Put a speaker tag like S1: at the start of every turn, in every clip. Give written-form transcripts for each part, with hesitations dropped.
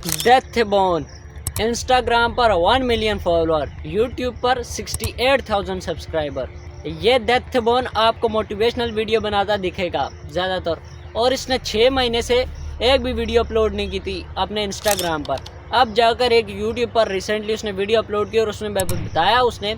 S1: डेथबोन Instagram पर 1 million follower, YouTube पर 68,000 subscriber. ये डेथबोन आपको मोटिवेशनल वीडियो बनाता दिखेगा ज़्यादातर, और इसने 6 महीने से एक भी वीडियो अपलोड नहीं की थी अपने इंस्टाग्राम पर। अब जाकर एक यूट्यूब पर रिसेंटली उसने वीडियो अपलोड की और उसने बताया उसने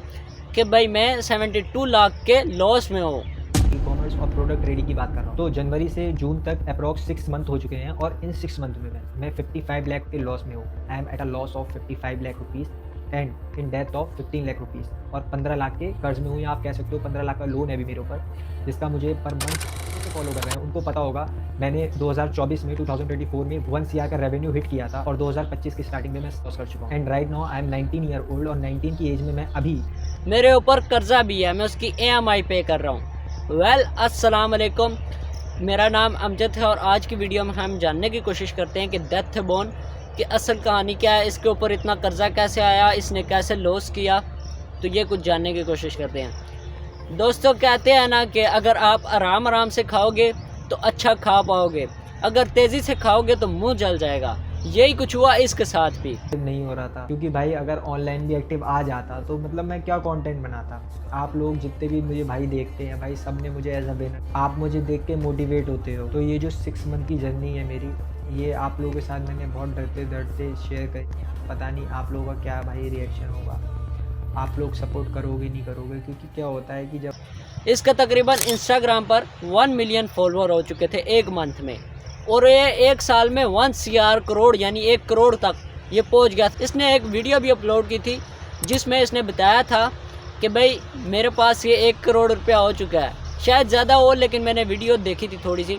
S1: कि भाई मैं 72 लाख के लॉस में हूँ।
S2: ई कॉमर्स और प्रोडक्ट ट्रेडिंग की बात कर रहा हूँ। तो जनवरी से जून तक अप्रॉक्स 6 मंथ हो चुके हैं और इन 6 मंथ में मैं 55 लाख के लॉस में हूँ। I am at a loss of 55 lakh rupees and in death of 15 lakh rupees, और 15 लाख के कर्ज में हूँ, या आप कह सकते हो 15 लाख का लोन है अभी मेरे ऊपर, जिसका मुझे पर मंथ फॉलो कर रहे हैं उनको पता होगा। मैंने 2024 में 2024 में 1 CR का रेवेन्यू हिट किया था और 2025 की स्टार्टिंग में मैं लॉस कर चुका हूँ। And right now I am 19 year old, और 19 की एज में मैं अभी
S1: मेरे ऊपर कर्जा भी है, मैं उसकी EMI पे कर रहा हूँ। अस्सलाम वालेकुम, मेरा नाम अमजद है और आज की वीडियो में हम जानने की कोशिश करते हैं कि डेथबोन की असल कहानी क्या है, इसके ऊपर इतना कर्जा कैसे आया, इसने कैसे लॉस किया, तो ये कुछ जानने की कोशिश करते हैं। दोस्तों, कहते हैं ना कि अगर आप आराम आराम से खाओगे तो अच्छा खा पाओगे, अगर तेज़ी से खाओगे तो मुंह जल जाएगा। यही कुछ हुआ इसके साथ भी।
S2: नहीं हो रहा था, क्योंकि भाई अगर ऑनलाइन भी एक्टिव आ जाता तो मतलब मैं क्या कंटेंट बनाता। आप लोग जितने भी मुझे भाई देखते हैं भाई, सब ने मुझे एज अ बेनर, आप मुझे देख के मोटिवेट होते हो। तो ये जो 6 मंथ की जर्नी है मेरी, ये आप लोगों के साथ मैंने बहुत डरते डरते शेयर करी। पता नहीं आप लोगों का क्या भाई रिएक्शन होगा, आप लोग सपोर्ट करोगे नहीं करोगे, क्योंकि क्या होता है कि जब
S1: इसका तकरीबन इंस्टाग्राम पर 1 मिलियन फॉलोअर हो चुके थे एक मंथ में, और ये एक साल में 1 CR करोड़ यानी 1 करोड़ तक ये पहुंच गया। इसने एक वीडियो भी अपलोड की थी जिसमें इसने बताया था कि भाई मेरे पास ये 1 करोड़ रुपया हो चुका है, शायद ज़्यादा हो, लेकिन मैंने वीडियो देखी थी थोड़ी सी।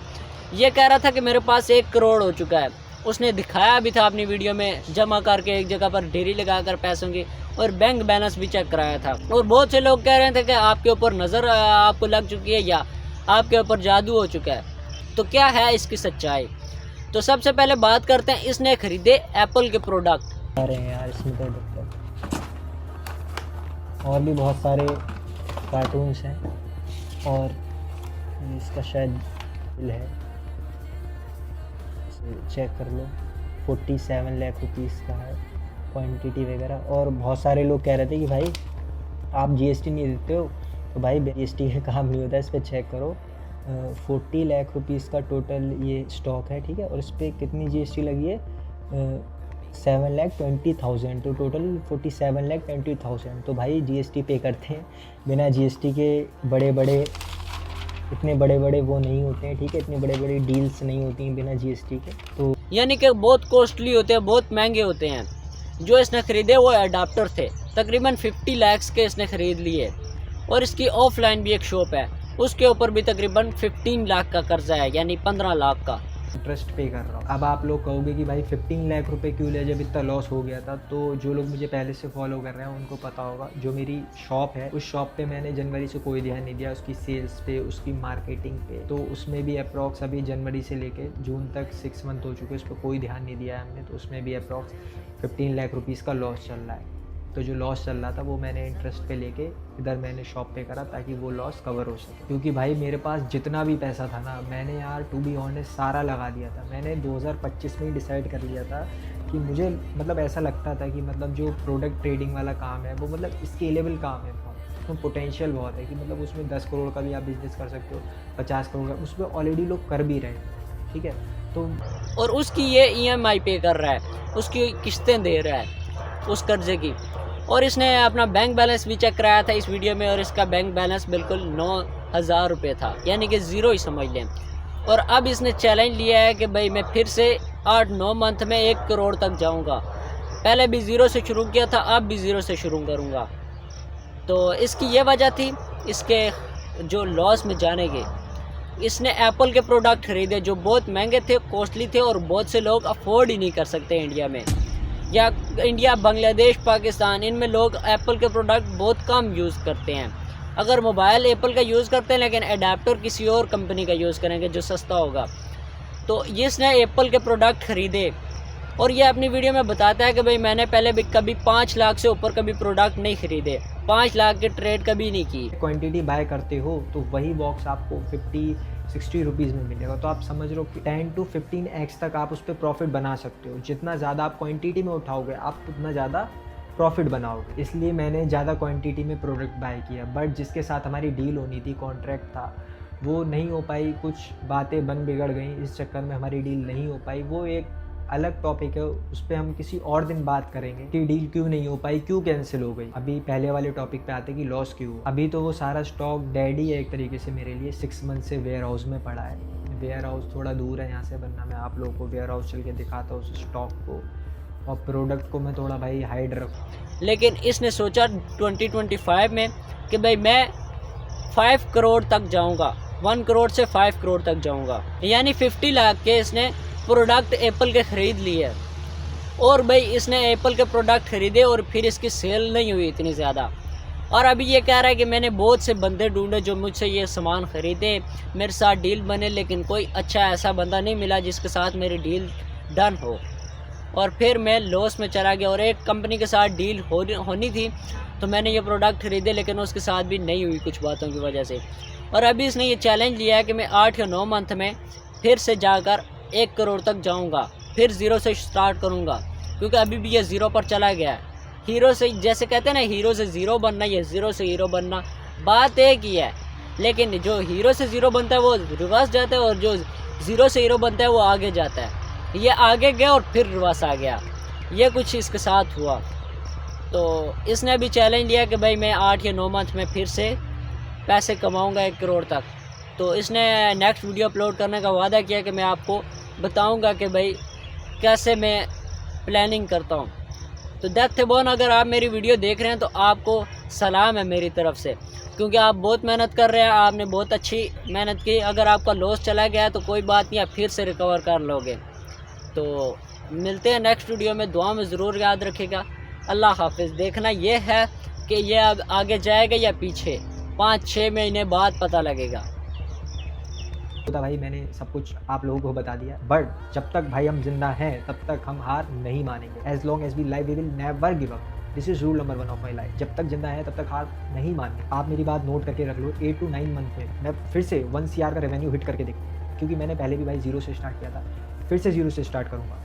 S1: ये कह रहा था कि मेरे पास 1 करोड़ हो चुका है। उसने दिखाया भी था अपनी वीडियो में, जमा करके एक जगह पर ढेरी लगा कर पैसों की, और बैंक बैलेंस भी चेक कराया था। और बहुत से लोग कह रहे थे कि आपके ऊपर नज़र आपको लग चुकी है या आपके ऊपर जादू हो चुका है। तो क्या है इसकी सच्चाई? तो सबसे पहले बात करते हैं, इसने खरीदे एप्पल के प्रोडक्ट।
S2: अरे यार, इसमें तो और भी बहुत सारे कार्टून्स हैं, और इसका शायद बिल है, चेक कर लो। 47 लाख रुपीज़ का है, क्वांटिटी वगैरह। और बहुत सारे लोग कह रहे थे कि भाई आप GST नहीं देते हो, तो भाई GST का काम नहीं होता, इस पर चेक करो। 40 लाख रुपीज़ का टोटल ये स्टॉक है, ठीक है, और इस पर कितनी GST लगी है? 7,20,000, तो टोटल 47,20,000। तो भाई GST पे करते हैं, बिना GST के बड़े बड़े इतने बड़े बड़े वो नहीं होते हैं, ठीक है, इतनी बड़े बड़े डील्स नहीं होती हैं बिना GST के। तो
S1: यानी कि बहुत कॉस्टली होते हैं, बहुत महंगे होते हैं। जो इसने ख़रीदे वो अडाप्टर थे, तकरीबन 50 लाख के इसने ख़रीद लिए, और इसकी ऑफलाइन भी एक शॉप है, उसके ऊपर भी तकरीबन 15 लाख का कर्जा है, यानी 15 लाख का
S2: इंटरेस्ट पे कर रहा हूँ। अब आप लोग कहोगे कि भाई 15 लाख रुपए क्यों ले, जब इतना लॉस हो गया था। तो जो लोग मुझे पहले से फॉलो कर रहे हैं उनको पता होगा, जो मेरी शॉप है उस शॉप पे मैंने जनवरी से कोई ध्यान नहीं दिया, उसकी सेल्स पे, उसकी मार्केटिंग पे। तो उसमें भी अप्रॉक्स अभी जनवरी से लेके जून तक 6 मंथ हो चुके, उस पर कोई ध्यान नहीं दिया है हमने। तो उसमें भी अप्रॉक्स 15 लाख रुपीज़ का लॉस चल रहा है। तो जो लॉस चल रहा था वो मैंने इंटरेस्ट पे लेके इधर मैंने शॉप पे करा, ताकि वो लॉस कवर हो सके। क्योंकि भाई मेरे पास जितना भी पैसा था ना, मैंने यार टू बी ऑनेस्ट सारा लगा दिया था। मैंने 2025 में ही डिसाइड कर लिया था कि मुझे मतलब ऐसा लगता था कि मतलब जो प्रोडक्ट ट्रेडिंग वाला काम है वो मतलब स्केलेबल काम है, बहुत उसमें पोटेंशियल बहुत है, कि मतलब उसमें 10 करोड़ का भी आप बिज़नेस कर सकते हो, 50 करोड़ का, उसमें ऑलरेडी लोग कर भी रहे हैं, ठीक है। तो
S1: और उसकी ये EMI पे कर रहा है, उसकी किस्तें दे रहा है उस कर्जे की। और इसने अपना बैंक बैलेंस भी चेक कराया था इस वीडियो में, और इसका बैंक बैलेंस बिल्कुल 9,000 रुपये था, यानी कि ज़ीरो ही समझ लें। और अब इसने चैलेंज लिया है कि भाई मैं फिर से 8-9 मंथ में 1 करोड़ तक जाऊंगा। पहले भी ज़ीरो से शुरू किया था, अब भी ज़ीरो से शुरू करूंगा। तो इसकी ये वजह थी इसके जो लॉस में जाने के। इसने एप्पल के प्रोडक्ट खरीदे जो बहुत महंगे थे, कॉस्टली थे, और बहुत से लोग अफोर्ड ही नहीं कर सकते इंडिया में, या इंडिया, बांग्लादेश, पाकिस्तान, इनमें लोग एप्पल के प्रोडक्ट बहुत कम यूज़ करते हैं। अगर मोबाइल एप्पल का यूज़ करते हैं, लेकिन एडाप्टर किसी और कंपनी का यूज़ करेंगे जो सस्ता होगा। तो इसने एप्पल के प्रोडक्ट ख़रीदे, और ये अपनी वीडियो में बताता है कि भाई मैंने पहले भी कभी 5 लाख से ऊपर कभी प्रोडक्ट नहीं ख़रीदे, 5 लाख के ट्रेड कभी नहीं की।
S2: क्वांटिटी बाय करते हो तो वही बॉक्स आपको 50 60 रुपीज़ में मिलेगा। तो आप समझ लो कि 10 to 15x तक आप उस पर प्रॉफिट बना सकते हो। जितना ज़्यादा आप क्वांटिटी में उठाओगे आप उतना ज़्यादा प्रॉफिट बनाओगे। इसलिए मैंने ज़्यादा क्वांटिटी में प्रोडक्ट बाय किया। बट जिसके साथ हमारी डील होनी थी, कॉन्ट्रैक्ट था, वो नहीं हो पाई। कुछ बातें बन बिगड़ गई, इस चक्कर में हमारी डील नहीं हो पाई। वो एक अलग टॉपिक है, उस पर हम किसी और दिन बात करेंगे कि डील क्यों नहीं हो पाई, क्यों कैंसिल हो गई। अभी पहले वाले टॉपिक पे आते कि लॉस क्यों। अभी तो वो सारा स्टॉक डैडी है एक तरीके से मेरे लिए। 6 मंथ से वेयर हाउस में पड़ा है। वेयर हाउस थोड़ा दूर है यहाँ से, वरना मैं आप लोगों को वेयर हाउस चल के दिखाता हूँ उस स्टॉक को, और प्रोडक्ट को मैं थोड़ा भाई हाइड रखूँ।
S1: लेकिन इसने सोचा 2025 में कि भाई मैं 5 करोड़ तक जाऊंगा, 1 करोड़ से 5 करोड़ तक जाऊंगा, यानी 50 लाख के इसने प्रोडक्ट एप्पल के ख़रीद लिए। और भाई इसने एप्पल के प्रोडक्ट ख़रीदे और फिर इसकी सेल नहीं हुई इतनी ज़्यादा। और अभी ये कह रहा है कि मैंने बहुत से बंदे ढूंढे जो मुझसे ये सामान ख़रीदे, मेरे साथ डील बने, लेकिन कोई अच्छा ऐसा बंदा नहीं मिला जिसके साथ मेरी डील डन हो। और फिर मैं लॉस में चला गया। और एक कंपनी के साथ डील होनी थी तो मैंने ये प्रोडक्ट ख़रीदे, लेकिन उसके साथ भी नहीं हुई कुछ बातों की वजह से। और अभी इसने ये चैलेंज लिया है कि मैं 8 या 9 मंथ में फिर से जाकर 1 करोड़ तक जाऊंगा, फिर ज़ीरो से स्टार्ट करूंगा, क्योंकि अभी भी ये ज़ीरो पर चला गया है। हीरो से, जैसे कहते हैं ना, हीरो से ज़ीरो बनना, ये ज़ीरो से हीरो बनना, बात एक ही है। लेकिन जो हीरो से ज़ीरो बनता है वो रिवर्स जाता है, और जो ज़ीरो से हीरो बनता है वो आगे जाता है। ये आगे गया और फिर रिवर्स आ गया, ये कुछ इसके साथ हुआ। तो इसने भी चैलेंज लिया कि भाई मैं 8 या 9 मंथ में फिर से पैसे कमाऊँगा 1 करोड़ तक। तो इसने नेक्स्ट वीडियो अपलोड करने का वादा किया कि मैं आपको बताऊंगा कि भाई कैसे मैं प्लानिंग करता हूं। तो दैट थे बोन, अगर आप मेरी वीडियो देख रहे हैं तो आपको सलाम है मेरी तरफ से, क्योंकि आप बहुत मेहनत कर रहे हैं, आपने बहुत अच्छी मेहनत की। अगर आपका लॉस चला गया तो कोई बात नहीं, आप फिर से रिकवर कर लोगे। तो मिलते हैं नेक्स्ट वीडियो में, दुआ में ज़रूर याद रखिएगा। अल्लाह हाफिज़। देखना ये है कि ये अब आगे जाएगा या पीछे, 5-6 महीने बाद पता लगेगा।
S2: तो भाई मैंने सब कुछ आप लोगों को बता दिया। बट जब तक भाई हम जिंदा हैं तब तक हम हार नहीं मानेंगे। As long as we live we will never give up. This is rule number 1 of my life. जब तक जिंदा है तब तक हार नहीं मानेंगे। आप मेरी बात नोट करके रख लो, 8 to 9 मंथ में मैं फिर से 1 CR का रेवेन्यू हिट करके देखूँ, क्योंकि मैंने पहले भी भाई 0 से स्टार्ट किया था, फिर से 0 से स्टार्ट करूँगा,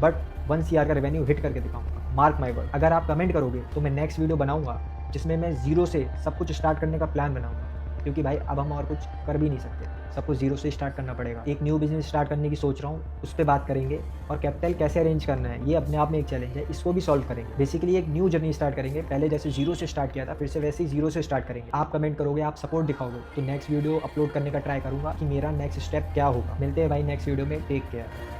S2: बट 1 CR का रेवेन्यू हिट करके दिखाऊंगा। Mark my word. अगर आप कमेंट करोगे तो मैं नेक्स्ट वीडियो बनाऊंगा जिसमें मैं 0 से सब कुछ स्टार्ट करने का प्लान बनाऊंगा, क्योंकि भाई अब हम और कुछ कर भी नहीं सकते, सब कुछ 0 से स्टार्ट करना पड़ेगा। एक न्यू बिजनेस स्टार्ट करने की सोच रहा हूँ, उस पर बात करेंगे। और कैपिटल कैसे अरेंज करना है ये अपने आप में एक चैलेंज है, इसको भी सॉल्व करेंगे। बेसिकली एक न्यू जर्नी स्टार्ट करेंगे, पहले जैसे 0 से स्टार्ट किया था फिर से वैसे ही 0 से स्टार्ट करेंगे। आप कमेंट करोगे, आप सपोर्ट दिखाओगे तो नेक्स्ट वीडियो अपलोड करने का ट्राई करूँगा कि मेरा नेक्स्ट स्टेप क्या होगा। मिलते हैं भाई नेक्स्ट वीडियो में। Take care.